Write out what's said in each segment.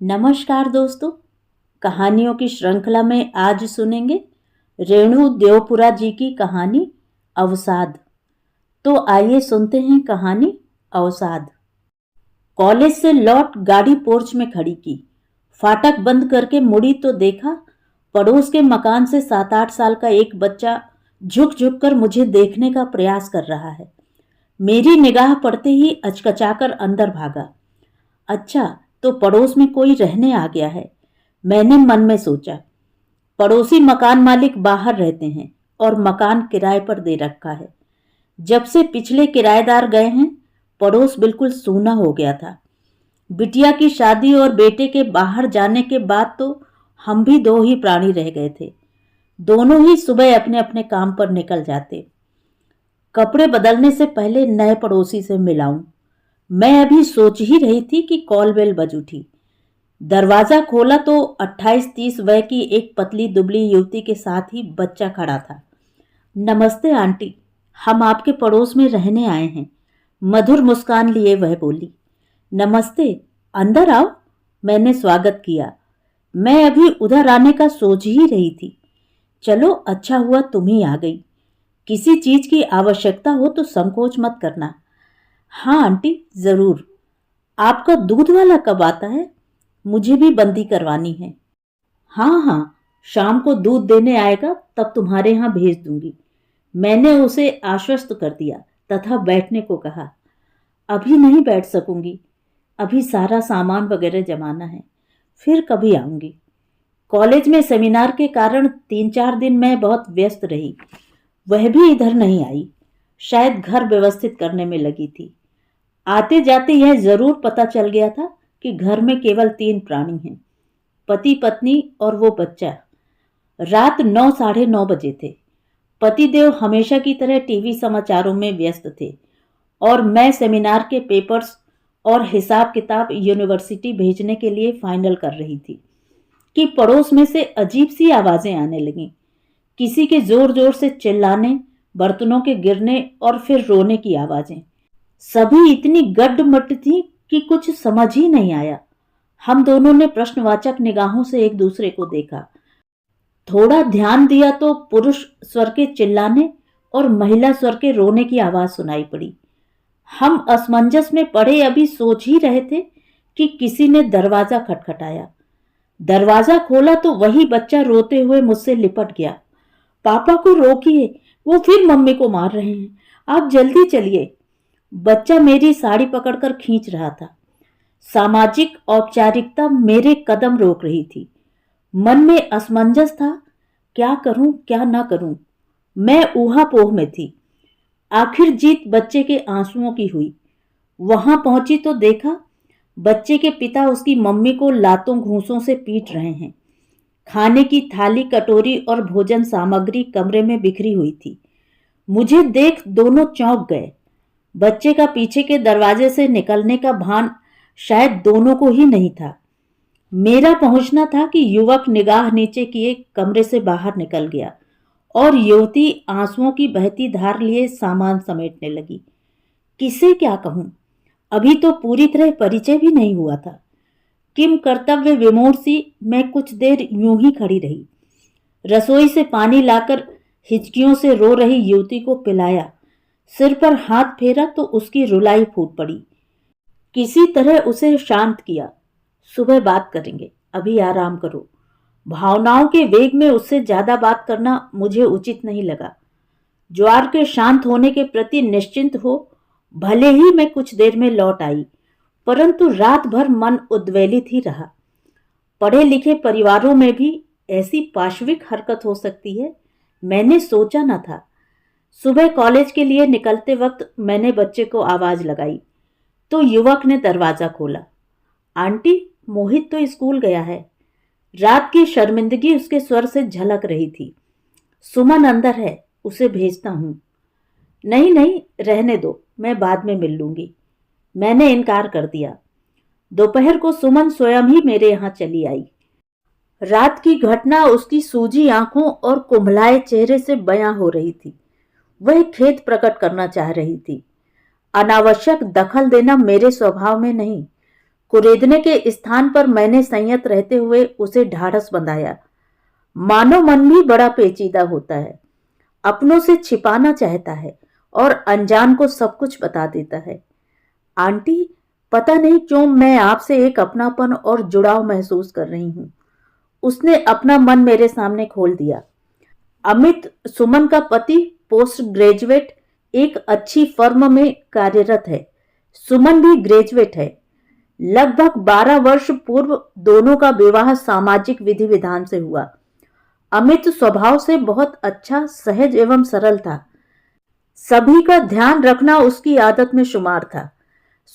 नमस्कार दोस्तों। कहानियों की श्रृंखला में आज सुनेंगे रेणु देवपुरा जी की कहानी अवसाद। तो आइए सुनते हैं कहानी अवसाद। कॉलेज से लौट गाड़ी पोर्च में खड़ी की। फाटक बंद करके मुड़ी तो देखा पड़ोस के मकान से 7-8 साल का एक बच्चा झुक झुक कर मुझे देखने का प्रयास कर रहा है। मेरी निगाह पड़ते ही अचकचाकर अंदर भागा। अच्छा, तो पड़ोस में कोई रहने आ गया है, मैंने मन में सोचा। पड़ोसी मकान मालिक बाहर रहते हैं और मकान किराए पर दे रखा है। जब से पिछले किराएदार गए हैं, पड़ोस बिल्कुल सूना हो गया था। बिटिया की शादी और बेटे के बाहर जाने के बाद तो हम भी दो ही प्राणी रह गए थे। दोनों ही सुबह अपने अपने काम पर निकल जाते। कपड़े बदलने से पहले नए पड़ोसी से मिलाऊं, मैं अभी सोच ही रही थी कि कॉल बेल बज उठी। दरवाजा खोला तो 28-30 वय की एक पतली दुबली युवती के साथ ही बच्चा खड़ा था। नमस्ते आंटी, हम आपके पड़ोस में रहने आए हैं, मधुर मुस्कान लिए वह बोली। नमस्ते, अंदर आओ, मैंने स्वागत किया। मैं अभी उधर आने का सोच ही रही थी। चलो, अच्छा हुआ तुम ही आ गई। किसी चीज की आवश्यकता हो तो संकोच मत करना। हाँ आंटी, जरूर। आपका दूध वाला कब आता है? मुझे भी बंदी करवानी है। हाँ हाँ, शाम को दूध देने आएगा तब तुम्हारे यहाँ भेज दूंगी। मैंने उसे आश्वस्त कर दिया तथा बैठने को कहा। अभी नहीं बैठ सकूंगी, अभी सारा सामान वगैरह जमाना है, फिर कभी आऊंगी। कॉलेज में सेमिनार के कारण 3-4 दिन मैं बहुत व्यस्त रही। वह भी इधर नहीं आई, शायद घर व्यवस्थित करने में लगी थी। आते जाते यह जरूर पता चल गया था कि घर में केवल 3 प्राणी हैं, पति पत्नी और वो बच्चा। रात 9-9:30 थे। पतिदेव हमेशा की तरह टीवी समाचारों में व्यस्त थे और मैं सेमिनार के पेपर्स और हिसाब किताब यूनिवर्सिटी भेजने के लिए फाइनल कर रही थी कि पड़ोस में से अजीब सी आवाजें आने लगीं। किसी के जोर जोर से चिल्लाने, बर्तनों के गिरने और फिर रोने की आवाजें। सभी इतनी गड्डमड्ड थी कि कुछ समझ ही नहीं आया। हम दोनों ने प्रश्नवाचक निगाहों से एक दूसरे को देखा। थोड़ा ध्यान दिया तो पुरुष स्वर के चिल्लाने और महिला स्वर के रोने की आवाज सुनाई पड़ी। हम असमंजस में पड़े अभी सोच ही रहे थे कि किसी ने दरवाजा खटखटाया। दरवाजा खोला तो वही बच्चा रोते हुए मुझसे लिपट गया। पापा को रोकिए, वो फिर मम्मी को मार रहे हैं, आप जल्दी चलिए। बच्चा मेरी साड़ी पकड़कर खींच रहा था। सामाजिक औपचारिकता मेरे कदम रोक रही थी। मन में असमंजस था, क्या करूं क्या ना करूं। मैं ऊहापोह में थी। आखिर जीत बच्चे के आंसुओं की हुई। वहां पहुंची तो देखा बच्चे के पिता उसकी मम्मी को लातों घूंसों से पीट रहे हैं। खाने की थाली, कटोरी और भोजन सामग्री कमरे में बिखरी हुई थी। मुझे देख दोनों चौंक गए। बच्चे का पीछे के दरवाजे से निकलने का भान शायद दोनों को ही नहीं था। मेरा पहुंचना था कि युवक निगाह नीचे किए कमरे से बाहर निकल गया और युवती आंसुओं की बहती धार लिए सामान समेटने लगी। किसे क्या कहूं, अभी तो पूरी तरह परिचय भी नहीं हुआ था। किम कर्तव्य विमूढ़ सी मैं कुछ देर यूं ही खड़ी रही। रसोई से पानी लाकर हिचकियों से रो रही युवती को पिलाया। सिर पर हाथ फेरा तो उसकी रुलाई फूट पड़ी। किसी तरह उसे शांत किया। सुबह बात करेंगे, अभी आराम करो। भावनाओं के वेग में उससे ज्यादा बात करना मुझे उचित नहीं लगा। ज्वार के शांत होने के प्रति निश्चिंत हो भले ही मैं कुछ देर में लौट आई, परंतु रात भर मन उद्वेलित ही रहा। पढ़े लिखे परिवारों में भी ऐसी पाशविक हरकत हो सकती है, मैंने सोचा न था। सुबह कॉलेज के लिए निकलते वक्त मैंने बच्चे को आवाज लगाई तो युवक ने दरवाजा खोला। आंटी, मोहित तो स्कूल गया है। रात की शर्मिंदगी उसके स्वर से झलक रही थी। सुमन अंदर है, उसे भेजता हूं। नहीं नहीं, रहने दो, मैं बाद में मिल लूंगी, मैंने इनकार कर दिया। दोपहर को सुमन स्वयं ही मेरे यहां चली आई। रात की घटना उसकी सूजी आंखों और कुंभलाए चेहरे से बयां हो रही थी। वह खेद प्रकट करना चाह रही थी। अनावश्यक दखल देना मेरे स्वभाव में नहीं। कुरेदने के स्थान पर मैंने संयत रहते हुए उसे ढाढ़स बंधाया। मानव मन भी बड़ा पेचीदा होता है, अपनों से छिपाना चाहता है और अनजान को सब कुछ बता देता है। आंटी, पता नहीं क्यों मैं आपसे एक अपनापन और जुड़ाव महसूस कर रही हूं। उसने अपना मन मेरे सामने खोल दिया। अमित सुमन का पति, पोस्ट ग्रेजुएट, एक अच्छी फर्म में कार्यरत है। सुमन भी ग्रेजुएट है। लगभग 12 वर्ष पूर्व दोनों का विवाह सामाजिक विधि विधान से हुआ। अमित स्वभाव से बहुत अच्छा, सहज एवं सरल था। सभी का ध्यान रखना उसकी आदत में शुमार था।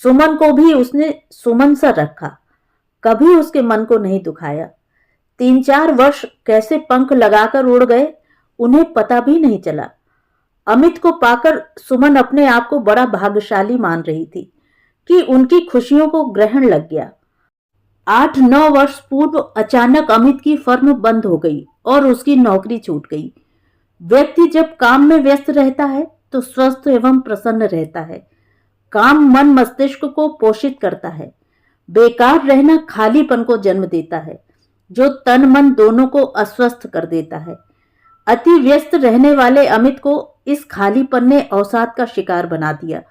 सुमन को भी उसने सुमन सा रखा, कभी उसके मन को नहीं दुखाया। 3-4 वर्ष कैसे पंख लगाकर उड़ गए उन्हें पता भी नहीं चला। अमित को पाकर सुमन अपने आप को बड़ा भाग्यशाली मान रही थी कि उनकी खुशियों को ग्रहण लग गया। 8-9 वर्ष पूर्व अचानक अमित की फर्म बंद हो गई और उसकी नौकरी छूट गई। व्यक्ति जब काम में व्यस्त रहता है तो स्वस्थ एवं प्रसन्न रहता है। काम मन मस्तिष्क को पोषित करता है। बेकार रहना खालीपन को जन्म देता है, जो तन मन दोनों को अस्वस्थ कर देता है। अति व्यस्त रहने वाले अमित को इस खालीपन ने अवसाद का शिकार बना दिया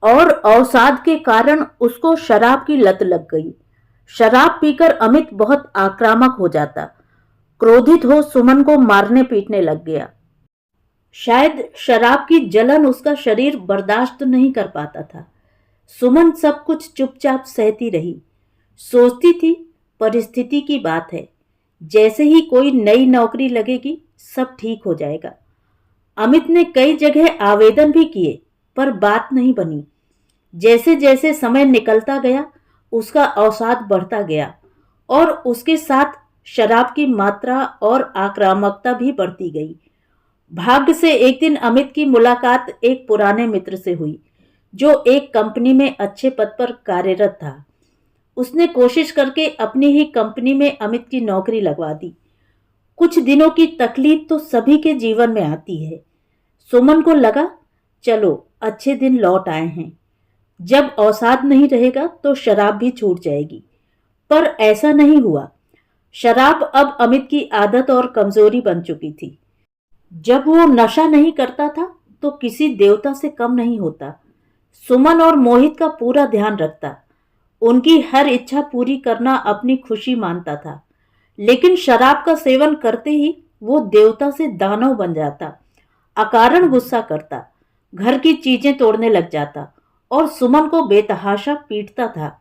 और अवसाद के कारण उसको शराब की लत लग गई। शराब पीकर अमित बहुत आक्रामक हो जाता। क्रोधित हो सुमन को मारने पीटने लग गया। शायद शराब की जलन उसका शरीर बर्दाश्त नहीं कर पाता था। सुमन सब कुछ चुपचाप सहती रही। सोचती थी परिस्थिति की बात है, जैसे ही कोई नई नौकरी लगेगी सब ठीक हो जाएगा। अमित ने कई जगह आवेदन भी किए पर बात नहीं बनी। जैसे जैसे समय निकलता गया उसका अवसाद बढ़ता गया और उसके साथ शराब की मात्रा और आक्रामकता भी बढ़ती गई। भाग्य से एक दिन अमित की मुलाकात एक पुराने मित्र से हुई जो एक कंपनी में अच्छे पद पर कार्यरत था। उसने कोशिश करके अपनी ही कंपनी में अमित की नौकरी लगवा दी। कुछ दिनों की तकलीफ तो सभी के जीवन में आती है। सुमन को लगा चलो अच्छे दिन लौट आए हैं, जब अवसाद नहीं रहेगा तो शराब भी छूट जाएगी। पर ऐसा नहीं हुआ। शराब अब अमित की आदत और कमजोरी बन चुकी थी। जब वो नशा नहीं करता था तो किसी देवता से कम नहीं होता। सुमन और मोहित का पूरा ध्यान रखता, उनकी हर इच्छा पूरी करना अपनी खुशी मानता था। लेकिन शराब का सेवन करते ही वो देवता से दानव बन जाता, अकारण गुस्सा करता, घर की चीजें तोड़ने लग जाता और सुमन को बेतहाशा पीटता था।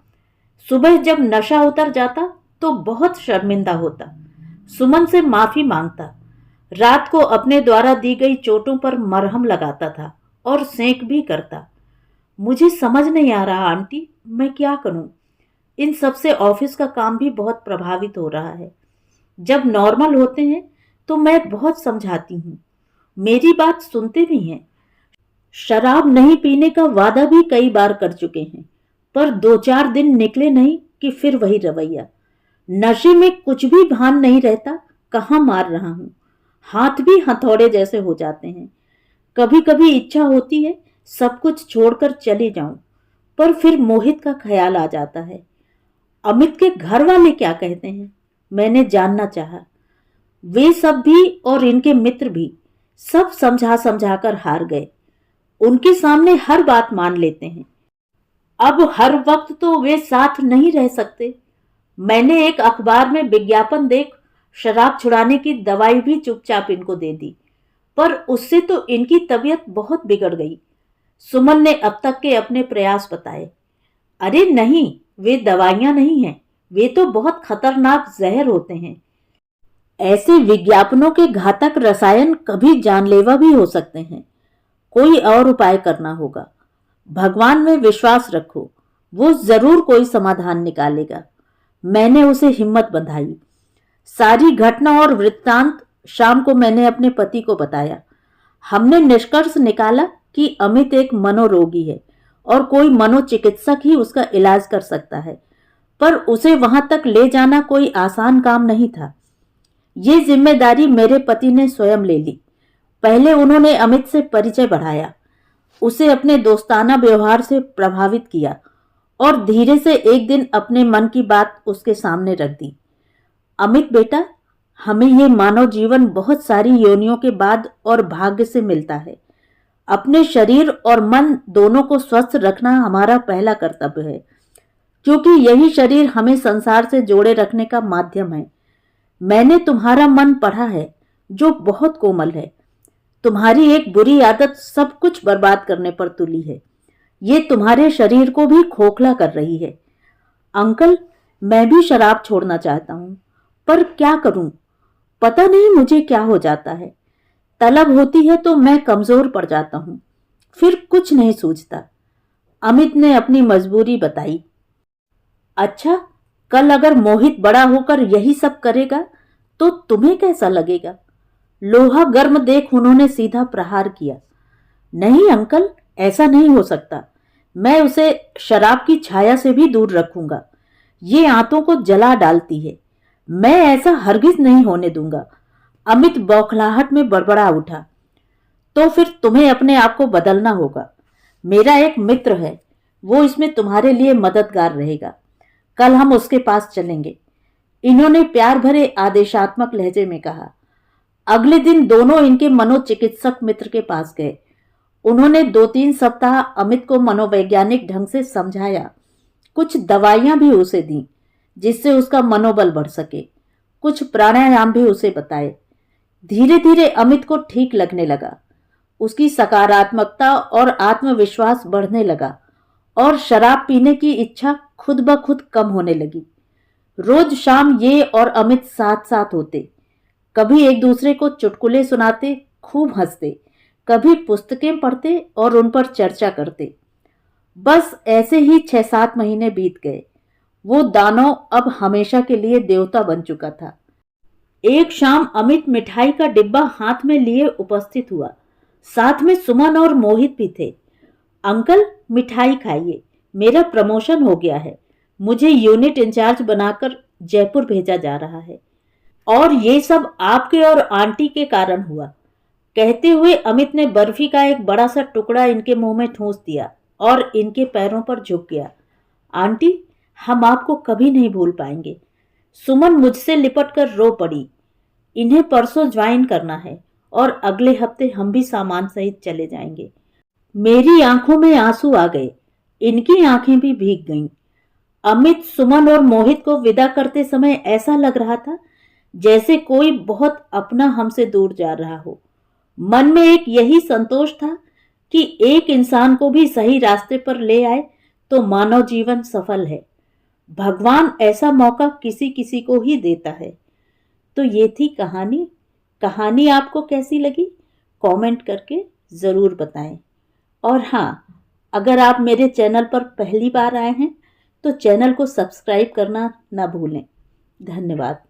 सुबह जब नशा उतर जाता तो बहुत शर्मिंदा होता, सुमन से माफी मांगता, रात को अपने द्वारा दी गई चोटों पर मरहम लगाता था और सेंक भी करता। मुझे समझ नहीं आ रहा आंटी, मैं क्या करूं? इन सब से ऑफिस का काम भी बहुत प्रभावित हो रहा है। जब नॉर्मल होते हैं तो मैं बहुत समझाती हूँ, मेरी बात सुनते भी हैं। शराब नहीं पीने का वादा भी कई बार कर चुके हैं, पर 2-4 दिन निकले नहीं कि फिर वही रवैया। नशे में कुछ भी भान नहीं रहता, कहाँ मार रहा हूँ, हाथ भी हथौड़े जैसे हो जाते हैं। कभी कभी इच्छा होती है सब कुछ छोड़कर चले जाऊं, पर फिर मोहित का ख्याल आ जाता है। अमित के घर वाले क्या कहते हैं, मैंने जानना चाहा। वे सब भी और इनके मित्र भी सब समझा समझा कर हार गए। उनके सामने हर बात मान लेते हैं। अब हर वक्त तो वे साथ नहीं रह सकते। मैंने एक अखबार में विज्ञापन देख शराब छुड़ाने की दवाई भी चुपचाप इनको दे दी, पर उससे तो इनकी तबीयत बहुत बिगड़ गई। सुमन ने अब तक के अपने प्रयास बताए। अरे नहीं, वे दवाइयां नहीं हैं, वे तो बहुत खतरनाक जहर होते हैं। ऐसे विज्ञापनों के घातक रसायन कभी जानलेवा भी हो सकते हैं। कोई और उपाय करना होगा। भगवान में विश्वास रखो, वो जरूर कोई समाधान निकालेगा। मैंने उसे हिम्मत बंधाई। सारी घटना और वृत्तांत शाम को मैंने अपने पति को बताया। हमने निष्कर्ष निकाला कि अमित एक मनोरोगी है और कोई मनोचिकित्सक ही उसका इलाज कर सकता है, पर उसे वहां तक ले जाना कोई आसान काम नहीं था। ये जिम्मेदारी मेरे पति ने स्वयं ले ली। पहले उन्होंने अमित से परिचय बढ़ाया, उसे अपने दोस्ताना व्यवहार से प्रभावित किया और धीरे से एक दिन अपने मन की बात उसके सामने रख दी। अमित बेटा, हमें ये मानव जीवन बहुत सारी योनियों के बाद और भाग्य से मिलता है। अपने शरीर और मन दोनों को स्वस्थ रखना हमारा पहला कर्तव्य है, क्योंकि यही शरीर हमें संसार से जोड़े रखने का माध्यम है। मैंने तुम्हारा मन पढ़ा है, जो बहुत कोमल है। तुम्हारी एक बुरी आदत सब कुछ बर्बाद करने पर तुली है। ये तुम्हारे शरीर को भी खोखला कर रही है। अंकल, मैं भी शराब छोड़ना चाहता हूं, पर क्या करूं? पता नहीं मुझे क्या हो जाता है। तलब होती है तो मैं कमजोर पड़ जाता हूं, फिर कुछ नहीं सूझता। अमित ने अपनी मजबूरी बताई। अच्छा, कल अगर मोहित बड़ा होकर यही सब करेगा तो तुम्हें कैसा लगेगा? लोहा गर्म देख उन्होंने सीधा प्रहार किया। नहीं अंकल, ऐसा नहीं हो सकता। मैं उसे शराब की छाया से भी दूर रखूंगा। ये आंतों को जला डालती है। मैं ऐसा हरगिज नहीं होने दूंगा। अमित बौखलाहट में बड़बड़ा उठा। तो फिर तुम्हें अपने आप को बदलना होगा। मेरा एक मित्र है, वो इसमें तुम्हारे लिए मददगार रहेगा। कल हम उसके पास चलेंगे, इन्होंने प्यार भरे आदेशात्मक लहजे में कहा। अगले दिन दोनों इनके मनोचिकित्सक मित्र के पास गए। उन्होंने 2-3 सप्ताह अमित को मनोवैज्ञानिक ढंग से समझाया। कुछ दवाइयां भी उसे दी, जिससे उसका मनोबल बढ़ सके। कुछ प्राणायाम भी उसे बताए। धीरे धीरे अमित को ठीक लगने लगा। उसकी सकारात्मकता और आत्मविश्वास बढ़ने लगा और शराब पीने की इच्छा खुद ब खुद कम होने लगी। रोज शाम ये और अमित साथ साथ होते। कभी एक दूसरे को चुटकुले सुनाते, खूब हंसते, कभी पुस्तकें पढ़ते और उन पर चर्चा करते। बस ऐसे ही 6-7 महीने बीत गए। वो दानव अब हमेशा के लिए देवता बन चुका था। एक शाम अमित मिठाई का डिब्बा हाथ में लिए उपस्थित हुआ। साथ में सुमन और मोहित भी थे। अंकल, मिठाई खाइए, मेरा प्रमोशन हो गया है। मुझे यूनिट इंचार्ज बनाकर जयपुर भेजा जा रहा है, और ये सब आपके और आंटी के कारण हुआ। कहते हुए अमित ने बर्फी का एक बड़ा सा टुकड़ा इनके मुंह में ठूंस दिया और इनके पैरों पर झुक गया। आंटी, हम आपको कभी नहीं भूल पाएंगे। सुमन मुझसे लिपटकर रो पड़ी। इन्हें परसों ज्वाइन करना है और अगले हफ्ते हम भी सामान सहित चले जाएंगे। मेरी आंखों में आंसू आ गए, इनकी आंखें भी भीग गईं। अमित, सुमन और मोहित को विदा करते समय ऐसा लग रहा था जैसे कोई बहुत अपना हमसे दूर जा रहा हो। मन में एक यही संतोष था कि एक इंसान को भी सही रास्ते पर ले आए तो मानव जीवन सफल है। भगवान ऐसा मौका किसी किसी को ही देता है। तो ये थी कहानी। कहानी आपको कैसी लगी कमेंट करके ज़रूर बताएं। और हाँ, अगर आप मेरे चैनल पर पहली बार आए हैं तो चैनल को सब्सक्राइब करना ना भूलें। धन्यवाद।